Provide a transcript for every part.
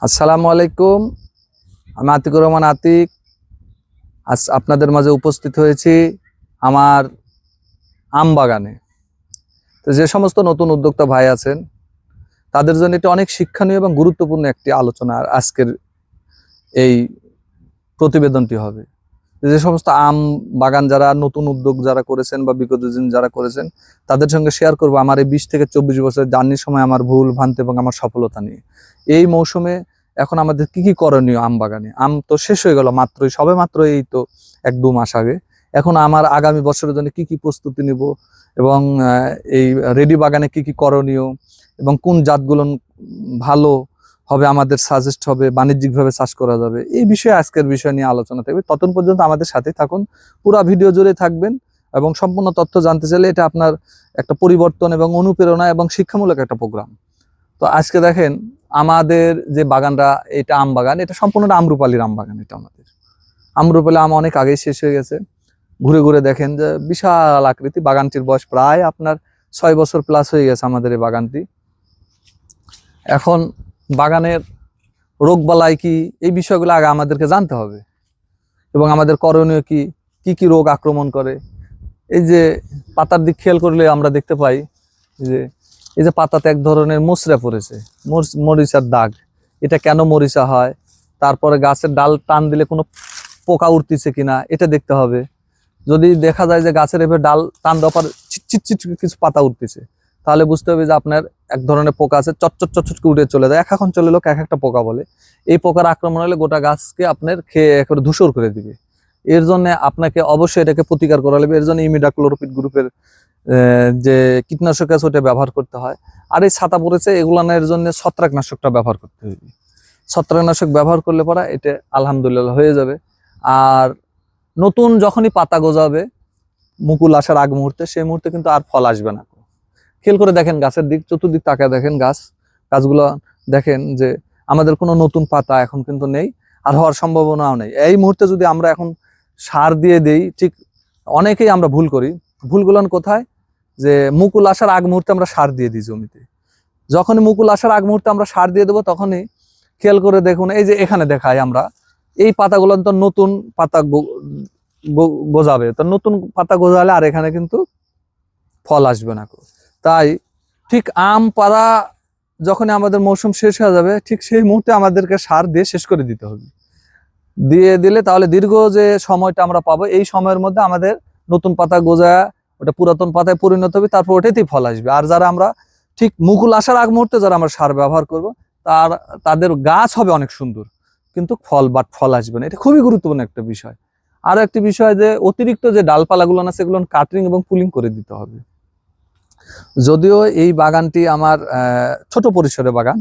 আসসালামু আলাইকুম। আমি আতিকুর রহমান আতিক। আজ আপনাদের মাঝে উপস্থিত হয়েছি আমার আম বাগানে। তো যে সমস্ত নতুন উদ্যোক্তা ভাই আছেন তাদের জন্য এটা অনেক শিক্ষণীয় এবং গুরুত্বপূর্ণ একটি আলোচনা আজকের এই প্রতিবেদনটি হবে। যে সমস্ত আম বাগান যারা নতুন উদ্যোগ যারা করেছেন বা বিগত দিন যারা করেছেন তাদের সঙ্গে শেয়ার করবো আমার এই 20 থেকে 24 বছর জার্নির সময় আমার ভুল ভ্রান্তি এবং আমার সফলতা নিয়ে। এই মৌসুমে এখন আমাদের কি কি করণীয় আম বাগানে। আম তো শেষ হয়ে গেল মাত্রই, সবে মাত্র এই তো 1-2 মাস আগে। এখন আমার আগামী বছরের জন্য কি কি প্রস্তুতি নিব এবং এই রেডি বাগানে কি কি করণীয় এবং কোন জাতগুলো ভালো হবে, আমাদের সাজেস্ট হবে, বাণিজ্যিকভাবে চাষ করা যাবে, এই বিষয়ে আজকের বিষয় নিয়ে আলোচনা থাকবে। ততক্ষণ পর্যন্ত আমাদের সাথে থাকুন, পুরা ভিডিও জুড়ে থাকবেন এবং সম্পূর্ণ তথ্য জানতে চাইলে এটা আপনার একটা পরিবর্তন এবং অনুপ্রেরণা এবং শিক্ষামূলক একটা প্রোগ্রাম। তো আজকে দেখেন আমাদের যে বাগানটা, এটা আম বাগান, এটা সম্পূর্ণ আমরুপালির আম বাগান। এটা আমাদের আমরুপালি আম অনেক আগেই শেষ হয়ে গেছে। ঘুরে ঘুরে দেখেন যে বিশাল আকৃতি। বাগানটির বয়স প্রায় আপনার 6 বছর প্লাস হয়ে গেছে আমাদের এই বাগানটি। এখন বাগানের রোগবালাই কি, এই বিষয়গুলো আগে আমাদেরকে জানতে হবে এবং আমাদের করণীয় কি, কি কি রোগ আক্রমণ করে। এই যে পাতার দিক খেয়াল করলে আমরা দেখতে পাই যে এই যে পাতাতে এক ধরনের মোচড়া পড়েছে, মরিচার দাগ। এটা কেন মরিচা হয়, তারপরে গাছের ডাল টান দিলে কোনো পোকা উঠতেছে কিনা এটা দেখতে হবে। যদি দেখা যায় যে গাছের এভাবে ডাল টান দেওয়ার পর চিট কিছু পাতা উঠতেছে, তাহলে বুঝতে হবে যে আপনার এক ধরনের পোকা আছে, চটচট চটচট উঠে চলে যায়। এখন চলে লোক এক একটা পোকা বলে। এই পোকার আক্রমণ হলে গোটা গাছকে আপনার খেয়ে একেবারে ধূসর করে দিবে। এর জন্য আপনাকে অবশ্যই এটাকে প্রতিকার করা লাগবে। এর জন্য ইমিডাক্লোরোপিড গ্রুপের যে কীটনাশক আছে ওটা ব্যবহার করতে হয়। আর এই ছাতা পড়েছে এগুলানের জন্য ছত্রাকনাশকটা ব্যবহার করতে হবে। ছত্রাকনাশক ব্যবহার করলে পরা এটা আলহামদুলিল্লাহ হয়ে যাবে। আর নতুন যখনই পাতা গজাবে, মুকুল আসার আগ মুহূর্তে, সেই মুহূর্তে কিন্তু আর ফল আসবে না। খেয়াল করে দেখেন গাছের দিক, চতুর্দিক তাকায় দেখেন গাছগুলো দেখেন যে আমাদের কোনো নতুন পাতা এখন কিন্তু নেই, আর হওয়ার সম্ভাবনাও নেই। এই মুহূর্তে যদি আমরা এখন সার দিয়ে দেই, ঠিক অনেকেই আমরা ভুল করি। ভুলগুলো কোথায়, যে মুকুল আসার আগ মুহূর্তে আমরা সার দিয়ে দিই জমিতে। যখনই মুকুল আসার আগ মুহূর্তে আমরা সার দিয়ে দেবো, তখনই খেয়াল করে দেখুন এই যে এখানে দেখাই আমরা এই পাতাগুলো তো নতুন পাতা গজাবে, তো নতুন পাতা গজালে আর এখানে কিন্তু ফল আসবে না। তাই ঠিক আম পাড়া যখনই আমাদের মৌসুম শেষ হয়ে যাবে, ঠিক সেই মুহূর্তে আমাদেরকে সার দিয়ে শেষ করে দিতে হবে। দিয়ে দিলে তাহলে দীর্ঘ যে সময়টা আমরা পাবো, এই সময়ের মধ্যে আমাদের নতুন পাতা গজায় ওটা পুরাতন পাতায় পরিণত হবে, তারপর ওটাতেই ফল আসবে। আর যারা আমরা ঠিক মুকুল আসার আগ মুহূর্তে যারা আমরা সার ব্যবহার করব, তাদের গাছ হবে অনেক সুন্দর, কিন্তু ফল আসবে না। এটা খুবই গুরুত্বপূর্ণ একটা বিষয়। আরো একটি বিষয় যে অতিরিক্ত যে ডালপালাগুলো আছে সেগুলো কাটিং এবং পুলিং করে দিতে হবে। যদিও এই বাগানটি আমার ছোট পরিসরের বাগান,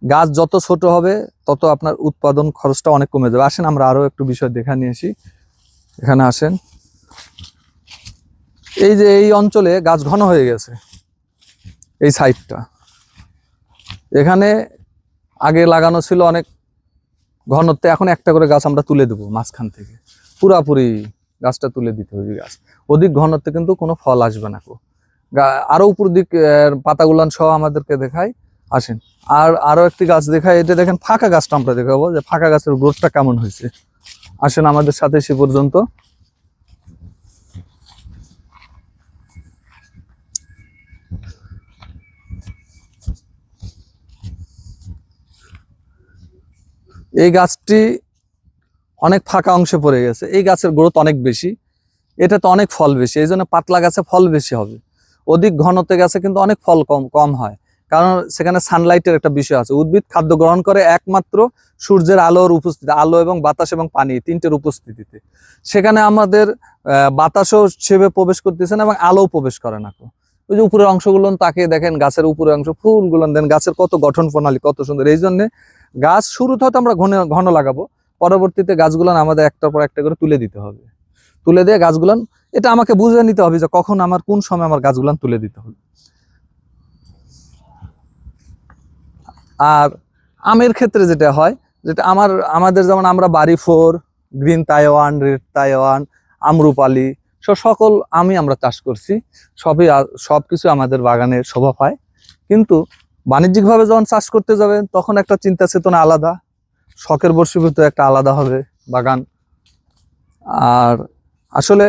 গাছ যত ছোট হবে তত আপনার উৎপাদন খরচটা অনেক কমে যাবে। আসেন আমরা আরো একটু বিষয় দেখা নিয়ে আসি। এখানে আসেন, এই যে এই অঞ্চলে গাছ ঘন হয়ে গেছে, এই সাইডটা এখানে আগে লাগানো ছিল অনেক ঘনত্বে, এখন একটা করে গাছ আমরা তুলে দেবো মাঝখান থেকে, পুরাপুরি গাছটা তুলে দিতে হবে। গাছ অধিক ঘনত্বে কিন্তু কোনো ফল আসবে না। আরো উপর দিক পাতাগুলান সহ আমাদেরকে দেখাই। আসেন আরো একটি গাছ দেখাই। এটা দেখেন ফাঁকা গাছটা আমরা দেখাবো যে ফাঁকা গাছের গ্রোথটা কেমন হয়েছে। আসেন আমাদের সাথে সে পর্যন্ত। এই গাছটি অনেক ফাঁকা অংশে পড়ে গেছে, এই গাছের গ্রোথ অনেক বেশি, এটা তো অনেক ফল বেশি, এই জন্য পাতলা গাছে ফল বেশি হবে। অধিক ঘনত্বে গাছে কিন্তু অনেক ফল কম হয়, কারণ সেখানে সানলাইটের একটা বিষয় আছে। উদ্ভিদ খাদ্য গ্রহণ করে একমাত্র সূর্যের আলোর উপস্থিতি, আলো এবং বাতাস এবং পানি তিনটের উপস্থিতিতে। সেখানে আমাদের বাতাসও সেভাবে প্রবেশ করতেছে না এবং আলোও প্রবেশ করে না। ওই যে উপরের অংশগুলো তাকিয়ে দেখেন, গাছের উপরের অংশ ফুলগুলো দেন, গাছের কত গঠন প্রণালী কত সুন্দর। এই জন্য গাছ শুরুতে হয়তো আমরা ঘন লাগাবো, পরবর্তীতে গাছগুলো আমাদের একটার পর একটা করে তুলে দিতে হবে। তুলে দিয়ে গাছগুলান, এটা আমাকে বুঝে নিতে হবে যে কখন আমার কোন সময় আমার গাছগুলান তুলে দিতে হবে। আর আমের ক্ষেত্রে যেটা হয়, যেটা আমাদের যেমন আমরা বাড়ি 4, green Taiwan, red Taiwan, Amrapali সকল আমি আমরা চাষ করছি, সবকিছু আমাদের বাগানে শোভা পায়। কিন্তু বাণিজ্যিকভাবে যখন চাষ করতে যাবেন তখন একটা চিন্তা চেতনা আলাদা, শখের বশীভূত একটা আলাদা হবে বাগান। আর আসলে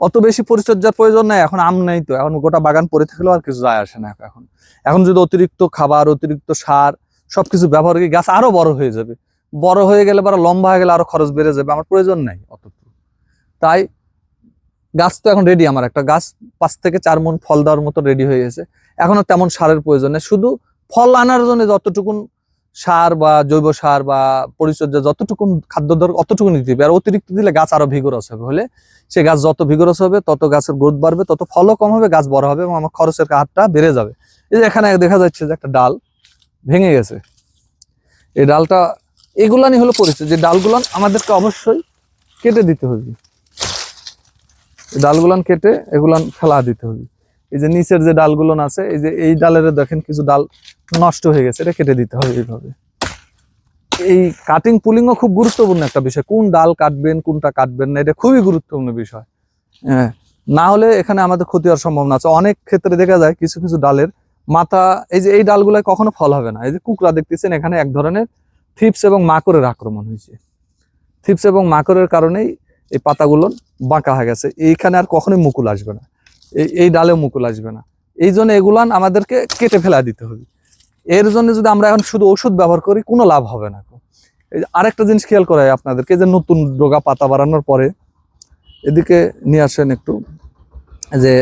অত বেশি পরিচর্যার প্রয়োজন নাই, এখন আম নেই তো, এখন গোটা বাগান পড়ে থাকলেও আর কিছু যায় আসে না। এখন এখন যদি অতিরিক্ত খাবার, অতিরিক্ত সার সবকিছু ব্যবহার করি, গাছ আরো বড় হয়ে যাবে। বড় হয়ে গেলে বা লম্বা হয়ে গেলে আরো খরচ বেড়ে যাবে, আমার প্রয়োজন নাই অতটুকু। তাই গাছ তো এখন রেডি, আমার একটা গাছ 5 থেকে 4 মণ ফল দেওয়ার মতো রেডি হয়ে গেছে। এখনো তেমন সারের প্রয়োজন নেই, শুধু ফল আনার জন্য যতটুকুন সার বা জৈব সার বা পরিচর্যা যতটুকুন খাদ্য দরকার অতটুকু নিতে হবে। আর অতিরিক্ত দিলে গাছ আরো ভিগোরাস হবে, হলে সে গাছ যত ভিগোরাস হবে তত গাছের গ্রোথ বাড়বে, তত ফলও কম হবে, গাছ বড় হবে এবং আমার খরচের হারটা বেড়ে যাবে। এই যে এখানে দেখা যাচ্ছে যে একটা ডাল ভেঙে গেছে, এই ডালটা, এগুলানি হলো পরিচর্যা। যে ডালগুলান আমাদেরকে অবশ্যই কেটে দিতে হবে, ডালগুলান কেটে এগুলান ফেলা দিতে হবে। এই যে নিচের যে ডালগুলো আছে, এই যে এই ডালের দেখেন কিছু ডাল নষ্ট হয়ে গেছে, এটা কেটে দিতে হবে এইভাবে। এই কাটিং পুলিংও খুব গুরুত্বপূর্ণ একটা বিষয়, কোন ডাল কাটবেন কোনটা কাটবেন না, এটা খুবই গুরুত্বপূর্ণ বিষয়। হ্যাঁ, না হলে এখানে আমাদের ক্ষতি হওয়ার সম্ভাবনা আছে। অনেক ক্ষেত্রে দেখা যায় কিছু কিছু ডালের মাথা, এই যে এই ডালগুলোয় কখনো ফল হবে না। এই যে কুকড়া দেখতেছেন, এখানে এক ধরনের থিপস এবং মাকড়ের আক্রমণ হয়েছে। থিপস এবং মাকড়ের কারণেই এই পাতাগুলো বাঁকা হয়ে গেছে, এইখানে আর কখনোই মুকুল আসবে না, এই ডালেও মুকুল আসবে না। এই জন্য এগুলান আমাদেরকে কেটে ফেলা দিতে হবে। এর জন্য যদি আমরা এখন শুধু ওষুধ ব্যবহার করি কোনো লাভ হবে না। আরেকটা জিনিস খেয়াল করা হয় আপনাদেরকে, যে নতুন ডগা পাতা বাড়ানোর পরে, এদিকে নিয়ে আসেন একটু, যে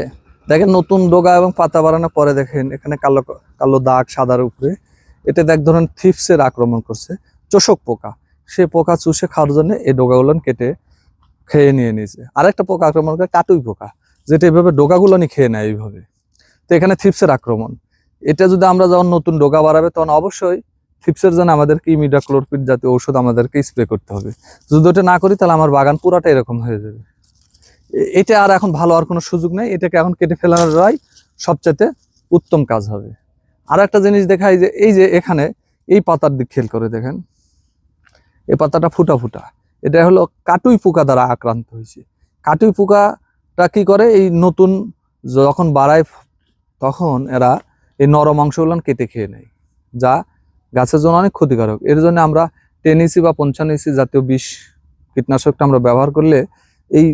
দেখেন নতুন ডগা এবং পাতা বাড়ানোর পরে দেখেন এখানে কালো কালো দাগ সাদার উপরে, এটা এক ধরনের থিপসের আক্রমণ করছে, চোষক পোকা। সে পোকা চুষে খাওয়ার জন্য এই ডগাগুলো কেটে খেয়ে নিয়ে নিয়েছে। আরেকটা পোকা আক্রমণ করে কাটুই পোকা, যেটা এইভাবে ডগাগুলো খেয়ে নেয় এইভাবে। তো এখানে থিপসের আক্রমণ, এটা যদি আমরা যখন নতুন ডগা বাড়াবে তখন অবশ্যই থিপসের জন্য আমাদেরকে ইমিডাক্লোরপিড জাতীয় ওষুধ আমাদেরকে স্প্রে করতে হবে। যদি ওটা না করি তাহলে আমার বাগান পুরাটা এরকম হয়ে যাবে। এটা আর এখন ভালো আর কোনো সুযোগ নেই, এটাকে এখন কেটে ফেলানোর সবচেয়ে উত্তম কাজ হবে। আর একটা জিনিস দেখাই, যে এই যে এখানে এই পাতার দিক খেয়াল করে দেখেন, এই পাতাটা ফুটা ফুটা, এটা হলো কাটুই পোকা দ্বারা আক্রান্ত হয়েছে। কাটুই পোকাটা কি করে, এই নতুন যখন বাড়ায় তখন এরা এই নরম অংশগুলো কেটে খেয়ে নেয়, যা গাছের জন্য অনেক ক্ষতিকারক। এর জন্য আমরা 10 ইসি বা 55 ইসি জাতীয় বিষ কীটনাশকটা আমরা ব্যবহার করলে এই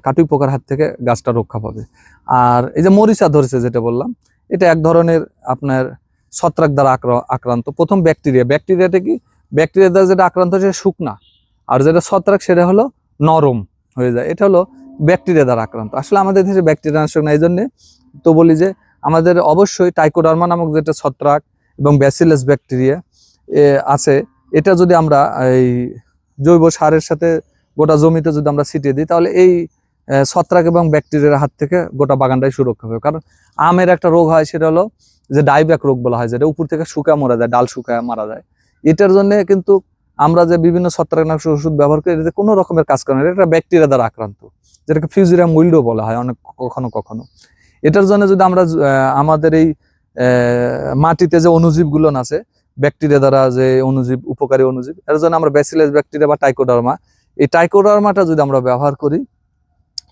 কাটুই পোকার হাত থেকে গাছটা রক্ষা পাবে। আর এই যে মরিচা ধরেছে যেটা বললাম, এটা এক ধরনের আপনার ছত্রাক দ্বারা আক্রান্ত। প্রথম ব্যাকটেরিয়াটা কি, ব্যাকটেরিয়া দ্বারা যেটা আক্রান্ত হচ্ছে শুকনা, আর যেটা ছত্রাক সেটা হলো নরম হয়ে যায়, এটা হলো ব্যাকটেরিয়া দ্বারা আক্রান্ত। আসলে আমাদের দেশে ব্যাকটেরিয়া নাশক না, এই জন্যে তো বলি যে আমাদের অবশ্যই টাইকোডার্মা নামক যেটা ছত্রাক এবং ব্যাসিলাস ব্যাকটেরিয়া আছে, এটা যদি আমরা এই জৈব সারের সাথে গোটা জমিতে যদি আমরা ছিটিয়ে দিই, তাহলে এই ছত্রাক এবং ব্যাকটেরিয়ার হাত থেকে গোটা বাগানটাই সুরক্ষা পাবে। কারণ আমের একটা রোগ হয়, সেটা হলো যে ডাইব্যাক রোগ বলা হয়, যেটা উপর থেকে শুকায় মরা যায়, ডাল শুকায় মারা যায়। এটার জন্য কিন্তু আমরা যে বিভিন্ন ছত্রাকনাশক ওষুধ ব্যবহার করি, এটাতে কোনো রকমের কাজ করে না, এটা ব্যাকটেরিয়া দ্বারা আক্রান্ত, যেটাকে ফিউজেরিয়াম উইল্ডো বলা হয় অনেক কখনো কখনো। এটার জন্য যদি আমরা আমাদের এই মাটিতে যে অণুজীবগুলো আছে, ব্যাকটেরিয়া দ্বারা যে অণুজীব, উপকারী অণুজীব, এর জন্য আমরা ব্যাসিলাস ব্যাকটেরিয়া বা টাইকোডার্মা, এই টাইকোডার্মাটা যদি আমরা ব্যবহার করি,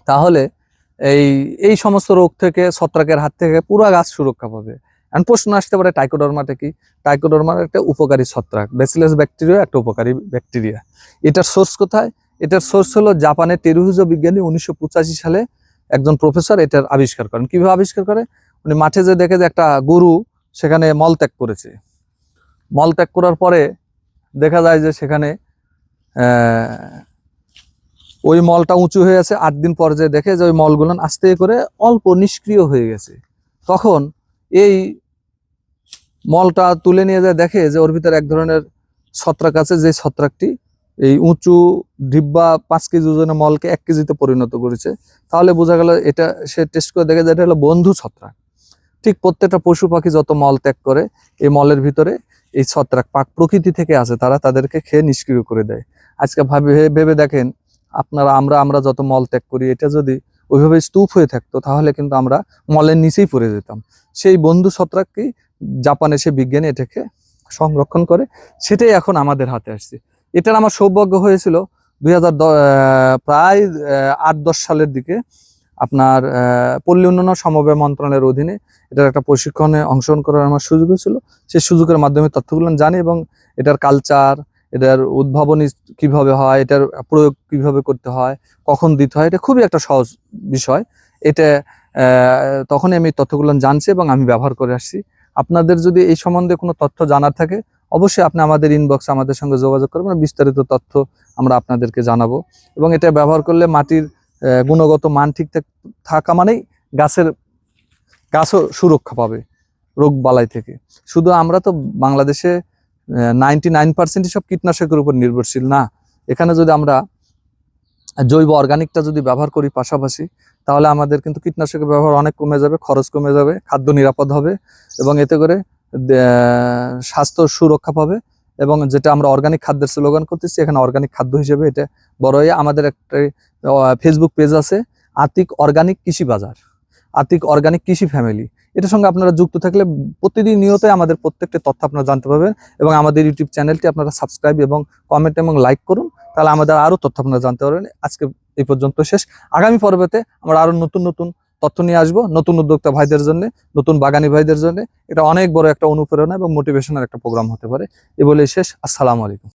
তাহলে এই সমস্ত রোগ থেকে, ছত্রাকের হাত থেকে পুরো গাছ সুরক্ষা পাবে। এখন প্রশ্ন আসতে পারে টাইকোডার্মাটা কি? টাইকোডার্মার একটা উপকারী ছত্রাক, ব্যাসিলাস ব্যাকটেরিয়া একটা উপকারী ব্যাকটেরিয়া। এটার সোর্স কোথায়? এটার সোর্স হলো জাপানের টেরুহিজো বিজ্ঞানী 1985 সালে একজন প্রফেসর এটার আবিষ্কার করেন। কিভাবে আবিষ্কার করে? উনি মাঠে যে দেখে যে একটা গরু সেখানে মলত্যাগ করেছে, মলত্যাগ করার পরে দেখা যায় যে সেখানে ওই মলটা উঁচু হয়ে আছে। 8 দিন পর যে দেখে যে ওই মলগুলো আস্তে করে অল্প নিষ্ক্রিয় হয়ে গেছে, তখন এই মলটা তুলে নিয়ে যায়, দেখে যে ওর ভিতরে এক ধরনের ছত্রাক আছে, যে ছত্রাকটি এই উঁচু ডিব্বা 5 কেজি ওজনের মলকে 1 কেজিতে পরিণত করেছে। তাহলে বোঝা গেল, এটা সে টেস্ট করে দেখে যে এটা হলো বন্ধু ছত্রাক। ঠিক প্রত্যেকটা পশু পাখি যত মল ত্যাগ করে, এই মলের ভিতরে এই ছত্রাক প্রকৃতি থেকে আছে, তারা তাদেরকে খেয়ে নিষ্ক্রিয় করে দেয়। আজকে ভেবে দেখেন আপনারা, আমরা যত মল ত্যাগ করি, এটা যদি ওইভাবে স্তূপ হয়ে থাকতো, তাহলে কিন্তু আমরা মলের নিচেই পড়ে যেতাম। সেই বন্ধু ছত্রাককেই জাপানে সে বিজ্ঞানী এটাকে সংরক্ষণ করে, সেটাই এখন আমাদের হাতে আসছে। এটার আমার সৌভাগ্য হয়েছিল প্রায় 8-10 সালের দিকে। আপনার পল্লী উন্নয়ন ও সমবায় মন্ত্রণালয়ের অধীনে এটার একটা প্রশিক্ষণে অংশগ্রহণ করার আমার সুযোগ হয়েছিল। সেই সুযোগের মাধ্যমে তথ্যগুলো জানি এবং এটার কালচার, এটার উদ্ভাবনী কিভাবে হয়, এটার প্রয়োগ কিভাবে করতে হয়, কখন দিতে হয়, এটা খুবই একটা সহজ বিষয়। এটা তখনই আমি তথ্যগুলো জানছি এবং আমি ব্যবহার করে আসছি। আপনাদের যদি এই সম্বন্ধে কোনো তথ্য জানার থাকে অবশ্যই আপনি আমাদের ইনবক্সে আমাদের সঙ্গে যোগাযোগ করবেন, বিস্তারিত তথ্য আমরা আপনাদেরকে জানাবো। এবং এটা ব্যবহার করলে মাটির গুণগত মান ঠিক থাকা মানেই গাছও সুরক্ষা পাবে রোগ বালাই থেকে। শুধু আমরা তো বাংলাদেশে 99% সব কীটনাশকের উপর নির্ভরশীল না। এখানে যদি আমরা জৈব অর্গানিকটা যদি ব্যবহার করি পাশাপাশি, তাহলে আমাদের কিন্তু কীটনাশকের ব্যবহার অনেক কমে যাবে, খরচ কমে যাবে, খাদ্য নিরাপদ হবে এবং এতে করে স্বাস্থ্য সুরক্ষা পাবে। এবং যেটা আমরা অর্গানিক খাদ্যের স্লোগান করতেছি, এখানে অর্গানিক খাদ্য হিসেবে এটা বড় হয়ে আমাদের একটা ফেসবুক পেজ আছে, আতিক অর্গানিক কৃষি বাজার, আতিক অর্গানিক কৃষি ফ্যামিলি। এটার সঙ্গে আপনারা যুক্ত থাকলে প্রতিদিন নিয়তই আমাদের প্রত্যেকটা তথ্য আপনারা জানতে পারবেন। এবং আমাদের ইউটিউব চ্যানেলটি আপনারা সাবস্ক্রাইব এবং কমেন্ট এবং লাইক করুন, তাহলে আমাদের আরও তথ্য আপনারা জানতে পারবেন। আজকে এই পর্যন্ত শেষ। আগামী পর্বতে আমরা আরও নতুন নতুন তথ্য নিয়ে আসবো, নতুন উদ্যোক্তা ভাইদের জন্য, নতুন বাগানী ভাইদের জন্য। এটা অনেক বড় একটা অনুপ্রেরণা এবং মোটিভেশনের একটা প্রোগ্রাম হতে পারে। এ বলে শেষ। আসসালামু আলাইকুম।